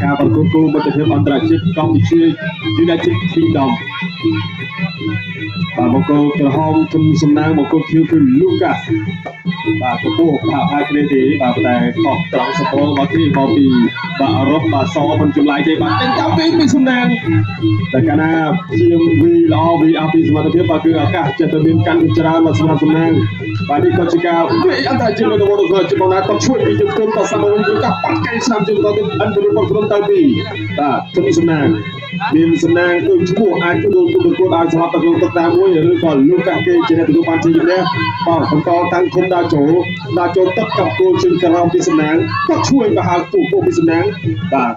ការប្រកួតគោលមិត្តភាពអន្តរជាតិកម្ពុជា United Kingdom បាទបង្គោលក្រហមគុំសំណាងបង្គោលខៀវគឺ Lucas បាទកំពុងផាគ្នាទេបាទតែខុសត្រង់សម្បូររបស់គ្នាមកពីបាទអឺរ៉ុបបាទសមិនចម្លាយទេបាទតែចាប់វិញពីសំណាងតែកាលណាជាងវីល្អវីអពីសមត្ថភាពបាទគឺឱកាសចិត្តទៅមានកាន់ច្រើនមកសម្រាប់សំណាងបាទនេះក៏ជាការវាអន្តរជាតិនៅក្នុងចំណោមគាត់ជួយពីយើងទៅសាមញ្ញគឺកាប់បាត់កែស្នាមជាបន្តទៅអន្តរពលក្រុមទៅពីបាទគុំសំណាងមានសំណាងដូចឈ្មោះអាចទទួលប្រកួតឲ្យស្លាប់ទៅក្នុងទឹកតាមមួយឬក៏លោកកាគេជាអ្នកទទួលបានជ័យជំនះបាទបន្តតាំងគុំដល់ចូលទឹកកັບគោលជើងក្រោមពីសំណាងក៏ជួយបហាទូពួកពីសំណាងបាទ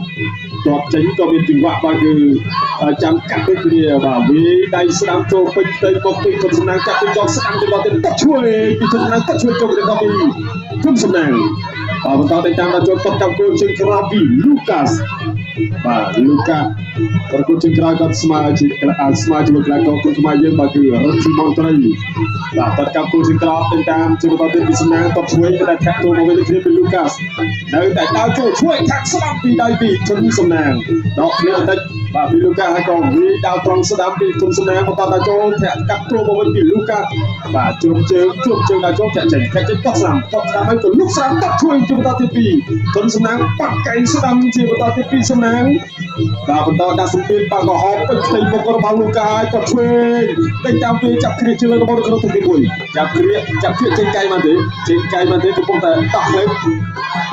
ជាប់ចេញក៏មានចង្វាក់បាទគឺចាំកាត់ដូចគ្នាបាទវាដៃស្ដាំចូលពេញផ្ទៃមកពីគុំសំណាងកាត់ទៅយកស្ដាំទៅដល់ទឹកជួយពីគុំសំណាងទឹកជួយចូលទៅដល់ពីគុំសំណាងបន្តទៅតាមដល់ចូលទឹកកັບគោលជើងក្រោមពី Lucas បាទលូកាប្រកួតជាក្រោយគាត់ស្មើជាមួយកីឡាករគុណខ្មែរយើងបាទគឺរ៉ូស៊ីម៉ុនត្រីបាទគាត់កាប់គូជាក្រោយទៅតាមជាបន្តពីសំណាងគាត់ជួយតែធាក់ចូលមកវិញគ្នាពីលូកាសនៅតែដើរចូលជួយធាក់ស្ដាប់ពីដៃពីគុណសំណាងដកគ្នាបន្តិចបាទពីលូកាហើយក៏វាដើរត្រង់ស្ដាប់ពីគុណសំណាងបន្តដល់ចូលធាក់កាប់ចូលមកវិញពីលូកាបាទជើងដល់ចូលធាក់ចេញតោះស្ដាំហើយក៏លុកស្ដាំតជួយជាបន្តទី2គុណសំណាងបាក់កែងស្ដាំជាបន្តទី2សំណាងបាទបន្តដាក់សម្ពាធបាទក៏ហោបពេញផ្ទៃមុខរបស់លូកាហើយក៏ឆ្វេងតែតាមពេលចាប់គ្រាជើងរបស់ក្នុងទី1ចាប់គ្រាចេញកាយមកទេកំពុងតែដោះលេង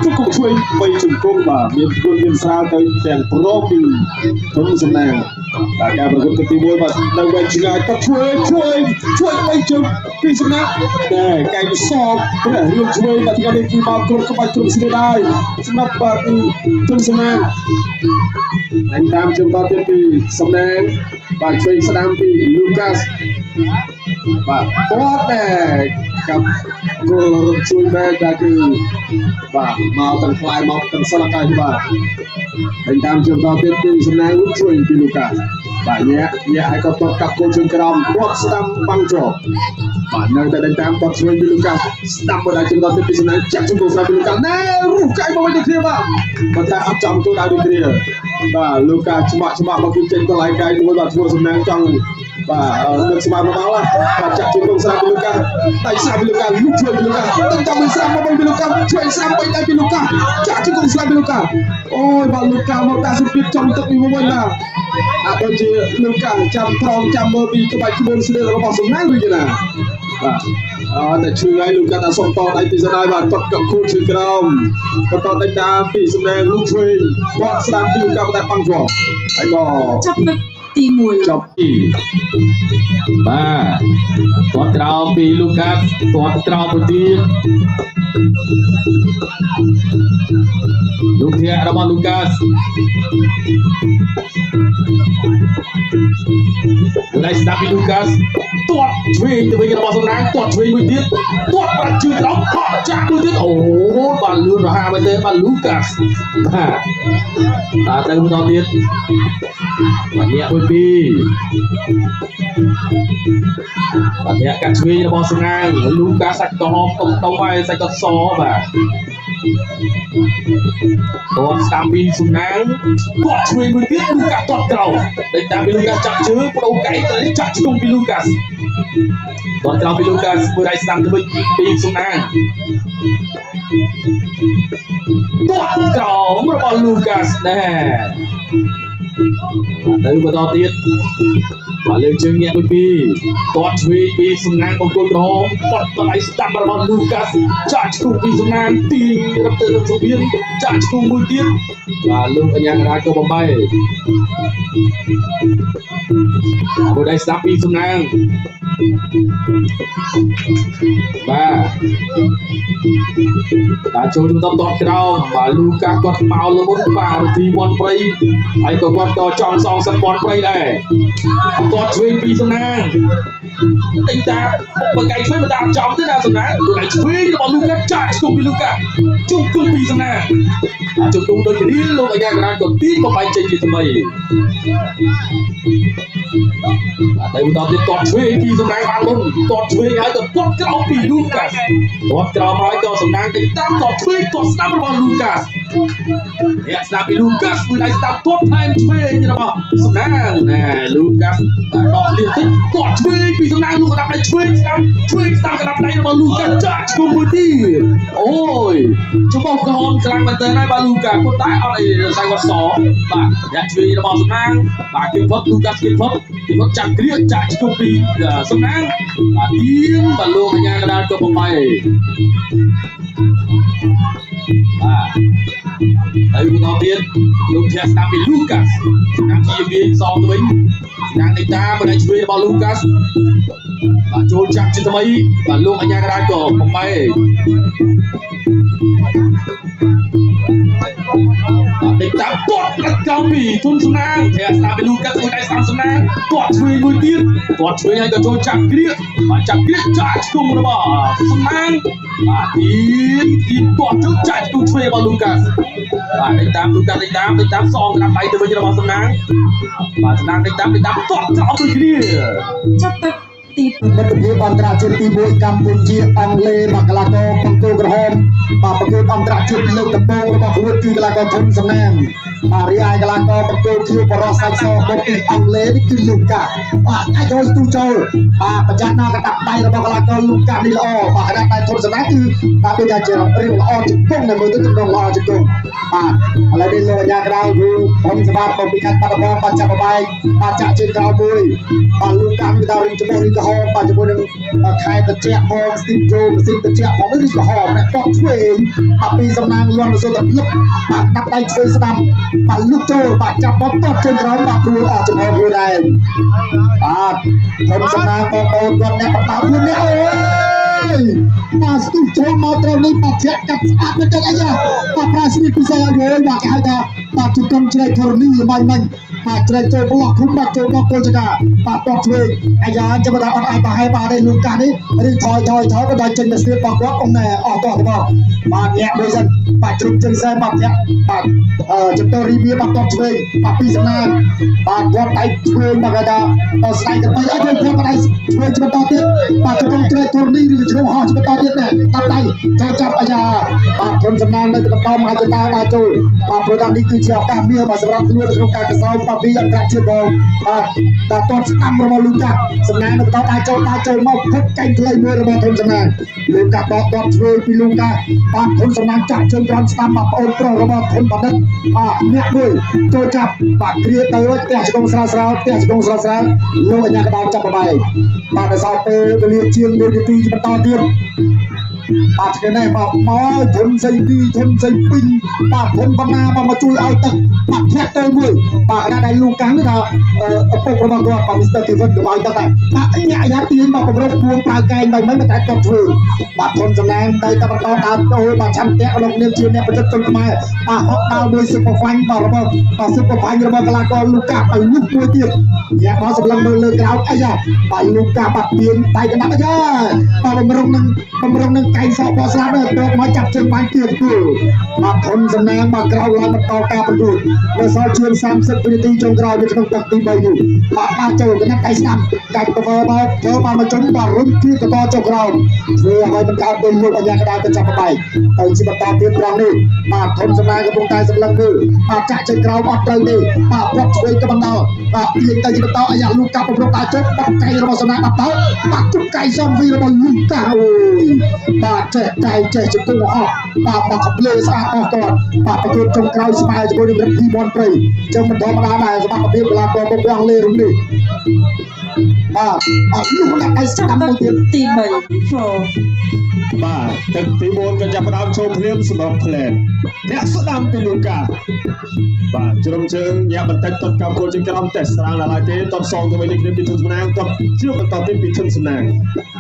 គឺគង់ឆ្វេង3ជង្គង់បាទមានគុណមានស្រាលទៅទាំងព្រមពីគុណសំណាងបាទការប្រកួតទី1បាទនៅវែងឆ្ងាយក៏ឆ្វេង3ជើងពីសំណាងតែកាយសោកព្រះរឿងឆ្វេងបាទថ្ងៃនេះគឺមកគ្រប់ក្បាច់គ្រប់ស្រីដែរសម្រាប់បាទគុណសំណាងហើយតាមជើងដល់ទៀតពីសំណាងបាទឆ្វេងស្ដាំពី Lucas បាទគាត់ដែរกับគោលជួយបែរតែគឺបាទមកទាំងខ្លាយមកទាំងសិលកាយបាទហើយតាមជើងដល់ទៀតពីសំណាងជួយពី Lucas បាទញាក់ឲ្យគាត់តបកាប់គោលជើងក្រោមគាត់ស្ដាំបាំងជាប់បាទនៅតែតាមគាត់ជួយពី Lucas ស្ដាំមកដល់ជើងដល់ទៀតពីសំណាងចាក់ជង្គង់ស្ដាំពី Lucas ណែរុះកាយមកវិញទៅគ្នាបាទប៉ុន្តែអត់ចំគោលដៅដូចគ្នាបាទលូកាច្បាក់មកគឺចេញទៅឡាយកាយមួយបាទធ្វើសំណាងចង់បាទលើកស្មារតីមកបាទចាក់ជង្គង់ស្ដាំពីលូកាដៃស្ដាំពីលូកាលុកជួយពីលូកាទៅតាមស្ដាំមកវិញពីលូកាជួយស្ដាំវិញដៃពីលូកាចាក់ជង្គង់ស្ដាំពីលូកាអូយបាទលូកាមកដាក់សម្ពាធចំទឹកនេះមកវិញបាទអាចដូចជាលូកាចាំត្រង់ចាំមើលពីក្បាច់ក្បួនស្នេហ៍របស់សំណាងវិញណាបាទតែឈឺហើយលូកាថាសុំតដៃពីស្ដាយបាទគាត់ក៏គូជើងក្រោមគាត់តដៃតាមពីសំណាងលុកជួយគាត់ស្ដាំពីលូកាតែបាំងជាប់ហើយក៏ចាប់ទឹកទី1ចប់ទីបាទគាត់ក្រោមពីលូកាគាត់ក្រោមទៅទៀតលោកធាក់របស់លូកាសដៃស្ដាប់ពីលូកាសទាត់ឆ្វេងទៅវិញរបស់សំណាងទាត់ឆ្វេងមួយទៀតទាត់បាត់ជើងក្រោមហក់ចាក់មួយទៀតអូបាទលឿនរហ័សមែនទេបាទលូកាសបាទទៅបន្តទៀតបាទញាក់មួយពីរបាទញាក់កាត់ឆ្វេងរបស់សំណាងលូកាសសាច់ក្រហមតុងហើយសាច់ក៏សបាទគាត់ស្ដាំពីសំណាងគាត់ឆ្វេងមួយទៀតលូកាសទាត់ក្រោមតែតាមពីលូកាសចាប់ជើងបដូរកែទៅចាក់ជង្គង់ពីលូកាសគាត់ក្រោមពីលូកាសមួយដៃស្ដាំទៅវិញពីសំណាងទាត់ក្រោមរបស់លូកាសដែរទៅបន្តទៀតបាទលើកជើងញាក់មួយពីរគាត់ឆ្វេងពីសំណាងបង្គោលក្រហមគាត់ដៃស្ដាំរបស់លូកាសចាក់ឆ្គុំពីសំណាងទីរត់ទៅរកសុភៀនចាក់ឆ្គុំមួយទៀតបាទលោកអញ្ញាកណ្ដាលក៏បំបីមួយដៃស្ដាប់ពីសំណាងបាទតាចូលទៅតបក្រោមបាទលូកាគាត់មកលើមុនបាទទីមន់ព្រៃហើយក៏គាត់ក៏ចង់សងសឹកមន់ព្រៃដែរគាត់ឆ្វេងពីសំណាង đánh ta một ngày thuê mà ta chóng thế nào rồi nè rồi lại thuê cho bọn Lucas chạy cùng với Lucas chung cùng vì rằng nè chung cùng đôi cái đi luôn ở nhà cái còn tin một bài chơi gì thằng mày đây một tao toàn thuê kỳ rằng này bạn luôn toàn thuê ngay từ toàn cáo vì Lucas toàn cáo nói cho rằng này cái tam toàn thuê toàn snap của bọn Lucas ya snap Lucas vừa lại snap tốt time thuê như nào mà rằng nè Lucas đọ liên tích toàn thuê vì rằng này luôn đập này thuê snap cái đập này mà Lucas chạy cùng với đi ôi chúng ta còn klang bên tới này bà Lucas con tái ở đây sai con só bà ya thuê là bọn rằng này bà kinh phất Lucas kinh phất chặt cái chạy cùng đi rằng này tiếng bà luôn ở nhà đang cho bọn mày đây chúng ta biết lúc theo snap bị Lucas đang chỉ viên so với mình đang đánh ta mà đánh chơi vào Lucas và trốn chặt trên mấy và luôn ở nhà đang có một bay đánh ta toát các cao bì thôn xuống nang theo snap bị Lucas với đại sang xuống nang toát chơi nuôi tiên toát chơi hay cả trốn chặt kia và chặt kia chạy cùng nó bỏ xuống nang và tiến toát trước chạy cùng chơi vào Lucas và đánh tám Lucas đánh tám song làm bay từ bên kia vào xuống nang và xuống nang đánh tám toát cao từ kiaទីមិត្តភាពអន្តរជាតិទី1កម្ពុជាអង់គ្លេសមកកីឡាករបង្គោលក្រហមបាទប្រកួតអន្តរជាតិលើកដំបូងរបស់ខ្លួនគឺកីឡាករធុនសំណាងបាទរីឯកីឡាករបង្គោលខៀវបរោះសាច់សមកពីអង់គ្លេសនេះគឺលូកាបាទអាចចូលទូចូលបាទប្រចាំដល់កតាប់ដៃរបស់កីឡាករលូកានេះល្អបាទខណៈតែធុនសំណាងគឺបាទដូចថាជារឿងល្អជាគង់នៅមើលទៅចំណងល្អជាគង់បាទឥឡូវនេះលោកអាញាក្រៅគឺខ្ញុំសម្បត្តិមកពីខាងបាត់ដំបងបាទចាប់បបែកបាទចាក់ជើងក្រោយមួយបាទលូកាគឺដល់រឿងចំពោះនេះក៏បាទជាមួយនឹងខែតជាផងស្ទីបចូលម៉ាស៊ីនតជាផងនេះគឺហមណាគាត់ឆ្វេងបាទពីសំណាងលន់ទៅសុទ្ធតែលឹកបាទដាក់ដៃឆ្វេងស្ដាំបាទលុកចូលបាទចាប់បោះតបជើងក្រោមបាទព្រួយអស់ចំហខ្លួនដែរបាទខ្ញុំសំណាងបងប្អូនគាត់អ្នកបតាខ្លួននេះអូយបាទស្ទីបចូលមកត្រង់នេះបាទធាក់កាត់ស្អាតមែនទេអាយ៉ាបាទប្រាស្មីពិសេសហើយបាទគេហៅថាបាទជង្គង់ជ្រែកធរនីមិនបាទជ្រែកចូលបោះខ្លួនបាទចូលមកគោលចកាបាទតបឆ្វេងអាយ៉ាចាំបើអត់អាចប្រហែលបាទទេលូកានេះឬថយក៏ដល់ចេញទៅស្ទាបរបស់គាត់អ៊ំណែអស់តោះទៅបាទញាក់មួយសិនបាទជ្រុំជើងសែបាទញាក់បាទចំតរីវាបាទតបឆ្វេងបាទពីសំណាងបាទគាត់ដៃឆ្វេងបាទគេថាដល់ស្ដៃទៅអត់យើងគាត់ដៃឆ្វេងបន្តទៀតបាទជង្គង់ជ្រែកធរនីឬជ្រុំហោះបន្តទៀតដែរតាប់ដៃចូលចាប់អាយ៉ាបាទក្រុមសំណាងនៅបន្តមកទៅតាដល់ចូលបាទព្រោះតាមនេះគឺជាឱកាសមាសបាទសម្រាប់ខ្លួនក្នុងការកសោបាទពីអន្តរជាតិបងបាទតាតតស្ដាំរបស់លូកាសំណាងនៅបន្តអាចចូលមកផុតកែងខ្លីមួយរបស់ក្រុមសំណាងលូកាបតឆ្វេងពីលូកាបាទក្រុមសំណាងចាក់ជើងក្រោមស្ដាំបាទប្អូនប្រុសរបស់ធនបណ្ឌិតបាទអ្នកមួយចូលចាប់បាទគ្រាទៅផ្ទះជង្គង់ស្រាលលោកអាញាកដោចាប់បបែកបាទដល់សល់ពេលវេលាជាង1នាទីបន្តទៀតបាទថ្ងៃនេះបាទមកធនសៃ2ធនសៃ2បាទធនបណ្ណាមកជួយឲ្យទឹកបាទធាក់ទៅមួយបាទខណៈដែលលូកាំងថាឪពុករបស់គាត់បាទមីស្ទ័រធីវិនក៏ឲ្យទឹកដែរបាទញាក់យ៉ាទៀនមកប្រពពួងប្រើកែងមិនតែគាត់ធ្វើបាទធនសំណាងទៅតែបន្តដើរចូលបាទឆន្ទៈលោកនាងជាអ្នកប្រយុទ្ធជនខ្មែរបាទហកដល់មួយស៊ុបហ្វាញ់បាទរបស់ស៊ុបហ្វាញ់របស់កីឡាករលូកាឲ្យលុបមួយទៀតយ៉ាមកសម្លឹងមើលលើក្រោយអាយ៉ាបាទលូកាបាត់ទៀនដៃកណ្ដាប់អាយ៉ាបាទបំរុងនឹងកែងសក់បោះស្លាប់ទៅមកចាប់ជើងបាញ់ទៀតគូបាទធនសំណាងបាទក្រោយឡើងបន្តការប្រកួតនៅសល់ជាង30វិនាទីចុងក្រោយនៅក្នុងទឹកទី3នេះបាទចូលកណាត់ដៃស្ដាំកាច់ទៅបាទធ្វើបានមកជុំបាទរុញគឺតចុងក្រោយធ្វើឲ្យបង្កើតទៅលោកអាញាកដាទៅចាប់បែកទៅជាបន្តទៀតត្រង់នេះបាទធនសំណាងកំពុងតែសម្លឹងមើលបាទចាក់ជើងក្រោយអត់ត្រូវទេបាទប្រត់ឆ្វេងទៅបន្តបាទទាញទៅជាបន្តអាយ៉ាលូកាប្រព្រឹត្តតែជុំបាត់កែងរបស់សំណាងបាត់ទៅបាទជុំកែងសំវីរបស់លូកាអូយបាទចេះជង្គង់អស់បាទខំលើស្អាតអស់គាត់បាទប្រកួតចុងក្រោយស្មើជាមួយនឹងរដ្ឋីបនព្រៃចឹងមិនធម្មតាដែរសមត្ថភាពកីឡាករមកអង់គ្លេសរុំនេះបាទអត់លុបដាក់ដៃស្ដាំមួយទៀតទី3បាទទឹកទី4ក៏ចាប់ផ្ដើមចូលភ្លាមសម្រាប់ផ្លែនអ្នកស្ដាំពីលូកាបាទជ្រុំជើងញាក់បន្តិចតបកាប់គោលជាក្រោមតែស្រាងដល់ហើយទេតបសងទៅវិញនេះពីធុនសំណាងតបជឿបន្តទៀតពីធុនសំណាង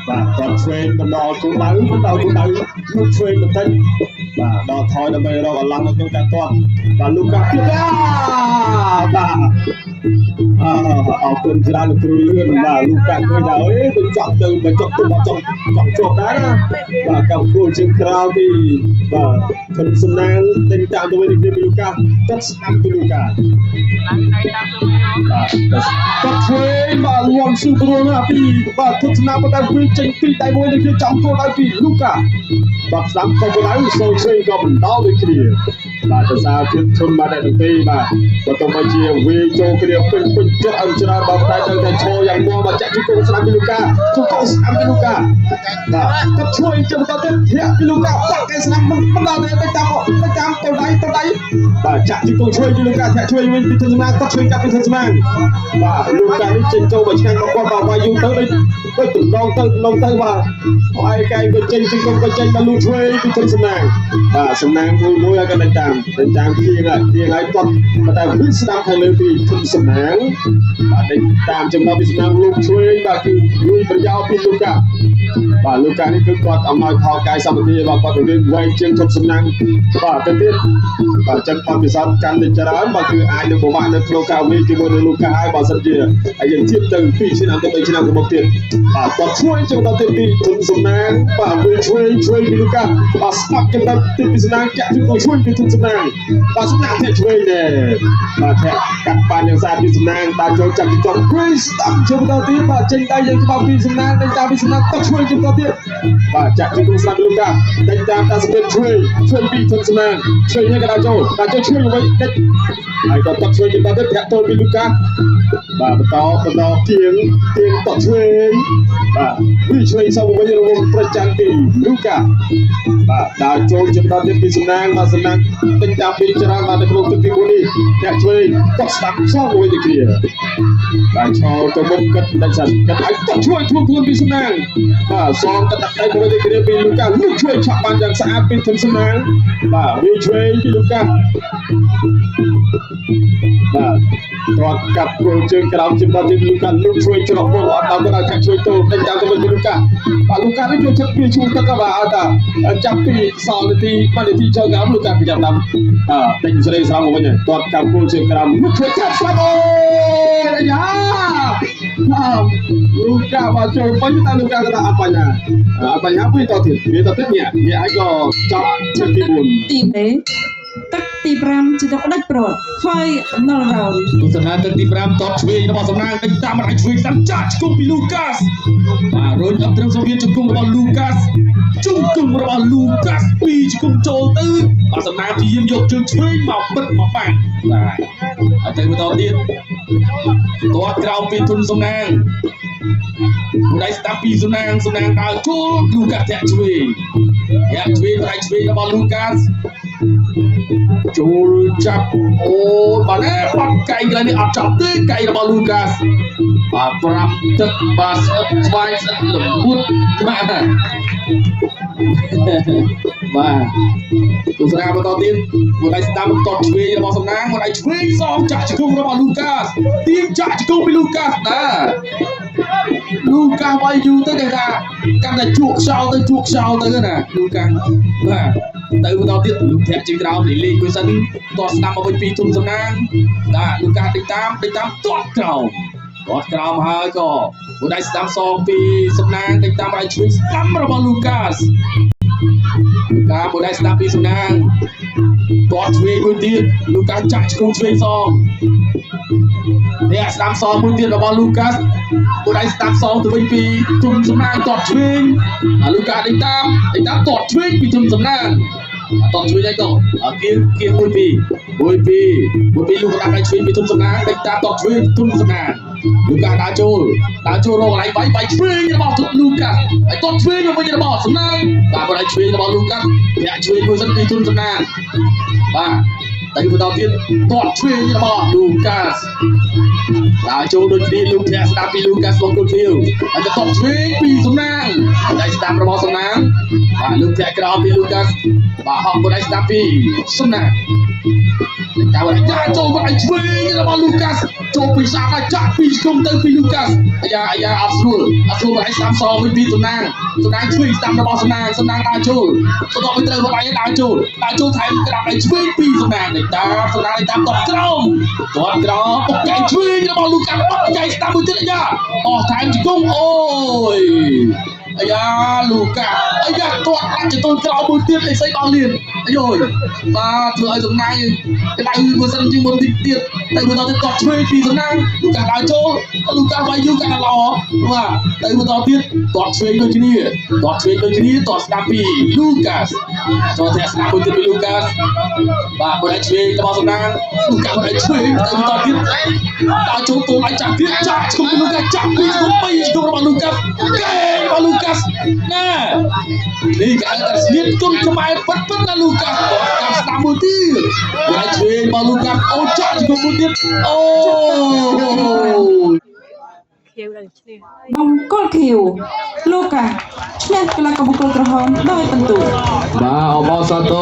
បាទតបឆ្វេងបណ្ដោគូដៅលុបឆ្វេងបន្តិចបាទដល់ថយដើម្បីរកអឡង់នៅក្នុងការតបបាទលូកា អរគុណច្រើនលោកគ្រូលឿនបាទលោកកាក់ឃើញថាអេទៅចង់ទៅមកចង់ទៅមកចង់ជាប់ដែរណាបាទកម្មគូលជើងក្រោយពីបាទខិនសំណាងទិញតាមទៅវិញនេះពីលោកកាគាត់ស្ដាប់ពីលោកកាបាទគាត់ធ្វើបាទលំស៊ូព្រោះណាពីបាទទុកស្នាមតែវាចេញពីដៃមួយនេះគឺចំគោលដៅពីលោកកាបាទស្ដាប់ក៏ដៅសូជើងក៏បន្តដូចគ្នាបាទទៅសារជិតធំបាទទាំងពីរបាទបើទៅមកជាវាចូលគ្នាពេញចិត្តឲ្យច្រើនបាទតែទៅតែឈរយ៉ាងមកបាទចាក់ជង្គង់ស្ដាប់ពីលោកកាជង្គង់ស្ដាប់ពីលោកកាបាទគាត់ជួយចាំបន្តទៀតធាក់ពីលោកកាបាក់គេស្ដាប់មិនដល់ទេទៅតាមទៅដៃបាទចាក់ជង្គង់ជួយពីលោកកាធាក់ជួយវិញពីធននាគាត់ជួយកាប់ពីធននាបាទលោកកានេះចេញចូលមកឆ្ងាញ់មកគាត់បាទវាយយូរទៅដូចទំនងទៅបាទហើយកែក៏ចេញជង្គង់ក៏ចេញមកលូជួយពីធននាបាទសំណាងមួយឲ្យគាត់តាមជាងឲ្យគាត់តែវាស្ដាប់ខាងលើពីធនសំណាងបាទតាមចំណុចពីសំណាងលោកជួយបាទគឺជួយប្រយោជន៍ពីលោកកាបាទលោកកានេះគឺគាត់អំណោយផលកាយសម្បត្តិបាទគាត់ទៅវាយជាងធនសំណាងបាទទៅទៀតបាទចឹងគាត់ពិសោធន៍កាន់តែច្រើនបាទគឺអាចនឹងប្រវាក់នៅក្នុងការវិញជាមួយនឹងលោកកាហើយបើសិនជាយើងធៀបទៅ2ឆ្នាំទៅ3ឆ្នាំទៅមុខទៀតបាទគាត់ជួយចឹងដល់ទៀតពីធនសំណាងបាទវាជួយពីលោកកាបាទស្ដាប់ចំណុចទីពីសំណាងចាក់ជួយពីធនសំណាងបាទសំណាងធាក់ជួយដែរបាទធាក់កាត់បានយ៉ាងស្អាតពីសំណាងបាទចូលចាប់ពីចុងព្រៃស្ដាប់ជើងដល់ទៀតបាទចេញដៃយើងក្បោបពីសំណាងដេញតាមពីសំណាងទៅជួយជើងដល់ទៀតបាទចាក់ជើងស្ដាប់លោកកាដេញតាមតាមសម្ពាធជួយពីធនសំណាងជួយនេះក៏ដល់ចូលជួយវិញដេញហើយក៏តត់ជួយជើងដល់ទៀតធាក់ទល់ពីលោកកាបាទបន្តទៀងតត់ជួយបាទវាជួយសវវិញរងប្រចាំទីលោកកាបាទដល់ចូលជើងដល់ទៀតពីសំណាងបាទសំណាងដេញតាមពីច្រើនបាទនៅក្នុងទឹកទី1នេះអ្នកជួយគាត់ស្ដាប់សងមួយទៅគ្នាបាទឈរទៅមុខគាត់ដាច់សិនគាត់អាចគាត់ជួយធ្ងន់ពីសំណាងបាទសងគាត់ដាក់ដៃមួយទៅគ្នាពីលោកកាលោកជួយឆាក់បានយ៉ាងស្អាតពីធនសំណាងបាទវាជួយពីលោកកាបាទគាត់កាប់គល់ជើងក្រោមជិះដល់ទីលោកកាលោកជួយច្រកពលអត់ដល់គាត់អាចជួយទៅដេញតាមទៅវិញពីលោកកាបាទលោកកានេះជួយចិត្តវាជួយទឹកបាទអត់តាចាប់ពីសល់នាទី3នាទីចូលក្រោមលោកកាប្រចាំតាមដេញស្រីស្រោមមកវិញគាត់កាប់គល់ជើងក្រោមលោកជួយកាប់ស្លាប់អូអាយ៉ាលោកកាមកចូលវិញតែលោកកាក៏អត់បញ្ហាពីតទៀតវាតទៀតនេះអាចក៏ចាប់ជើងទី4ទីទឹកទី5ជាទឹកដាច់ប្រត់ហើយនល់រោនទស្សនាទឹកទី5តបឆ្វេងរបស់សំណាងដេញតាមរៃឆ្វេងតាមចាក់ជង្គង់ពីលូកាសបាទរុញអត់ត្រឹមសវៀនជង្គង់របស់លូកាសជង្គង់របស់លូកាសពីជង្គង់ចូលទៅបាទសំណាងព្យាយាមយកជើងឆ្វេងមកបិទមកបាំងបាទហើយទៅបន្តទៀតទាត់ក្រោមពីទុនសំណាងមួយដៃស្ដាប់ពីសំណាងដើរចូលលូកាសធាក់ឆ្វេងដៃឆ្វេងរបស់លូកាសចូលចាប់អូបាទបាត់កែងកន្លែងនេះអត់ចាប់ទេកែងរបស់លូកាសបាទប្រាប់ទឹកបាទស្អិតស្វាយស្អិតល្ងួតបាទទស្សនាបន្តទៀតមួយដៃស្ដាំបន្តឆ្វេងរបស់សំណាងមួយដៃឆ្វេងសងចាក់ជង្គង់របស់លូកាសទាញចាក់ជង្គង់ពីលូកាសដែរលូកាសវាយយូរទៅគេថាកាន់តែជក់ខ្យល់ទៅណាលូកាសបាទទៅបន្តទៀតលោកធាក់ជើងក្រោមលេងមួយសិនតស្ដាំមកវិញពីទុនសំណាងបាទលូកាសដេញតាមទាត់ក្រោមហើយក៏មួយដៃស្ដាំសងពីសំណាងដេញតាមដៃឆ្វេងស្ដាំរបស់លូកាសមួយដៃស្ដាំពីសំណាងទាត់ឆ្វេងមួយទៀតលូកាសចាក់ឆ្កងឆ្វេងសងនេះស្ដាំសងមួយទៀតរបស់លូកាសមួយដៃស្ដាំសងទៅវិញពីទុនសំណាងទាត់ឆ្វេងលូកាសដេញតាមទាត់ឆ្វេងពីទុនសំណាងតោះជួយដែរក៏គៀងមួយពីលោកដាក់ដៃឆ្វេងពីទុនសំណាងដេញតាមតោះឆ្វេងទុនសំណាងលូកាសដើរចូលរកកន្លែងបាយឆ្វេងរបស់លូកាសហើយតោះឆ្វេងមកវិញរបស់សំណាងបាទដៃឆ្វេងរបស់លូកាសធាក់ឆ្វេងមួយសិនពីទុនសំណាងបាទតែបន្តទៀតតោះឆ្វេងរបស់លូកាសដើរចូលដូចគ្នាលោកធាក់ស្ដាប់ពីលូកាសមកគុលភៀវហើយក៏តោះឆ្វេងពីសំណាងដៃស្ដាំរបស់សំណាង បាទលើកធាក់ក្រោមពីលូកាសបាទហកគាត់ឲ្យស្ដាប់ពីសំណាងតែវ៉ាយ៉ាចូលមកឲ្យឆ្វេងរបស់លូកាសចូលពីសាប់ចាក់ពីជុំទៅពីលូកាសអាយ៉ាអត់ស្រួលមកឲ្យស្ដាប់សងវិញពីសំណាងឆ្វេងស្ដាប់របស់សំណាងដើរចូលបន្ទាប់ពីត្រូវរបស់ឯងដើរចូលថែមក្រាបឲ្យឆ្វេងពីសំណាងនេះតាមសំណាងតាមតបក្រោមពុកចៃឆ្វេងរបស់លូកាសពុកចៃស្ដាប់មួយទៀតអាយ៉ាអស់ថែមជង្គង់អូយអាយ៉ាលូកាអាយ៉ាគាត់អាចទទួលក្រោមមួយទៀតអីស្អីដល់លៀនអាយបាទធ្វើឲ្យសំណាងក្តៅមួយសិនជាងមុនតិចទៀតតែបន្តទៅគាត់ឆ្វេងពីសំណាងលូកាដើរចូលលូកាវាយយូកាន់តែល្អបាទទៅបន្តទៀតគាត់ឆ្វេងដូចគ្នាគាត់ស្ដាប់ពីលូកាសចូលតែស្ដាប់មួយទៀតពីលូកាសបាទមួយឆ្វេងរបស់សំណាងលូកាមួយឆ្វេងទៅបន្តទៀតដើរចូលគោលឲ្យចាក់ទៀតចាក់ឈុំពីលូកាចាក់ពីឈុំពីឈុំរបស់លូកាកេរបស់លូកាសណានេះគេតែស្លៀកជុំខ្មែរពិតណាលូកាសតាមស្ដាប់មួយទៀតមួយឆ្វេងរបស់លូកាអូចាក់ឈុំមួយទៀតអូ បង្គោលខៀវលូកាឈ្នះកីឡាករបង្គោលក្រហមដោយបន្ទូ បាទអបអរសាទរ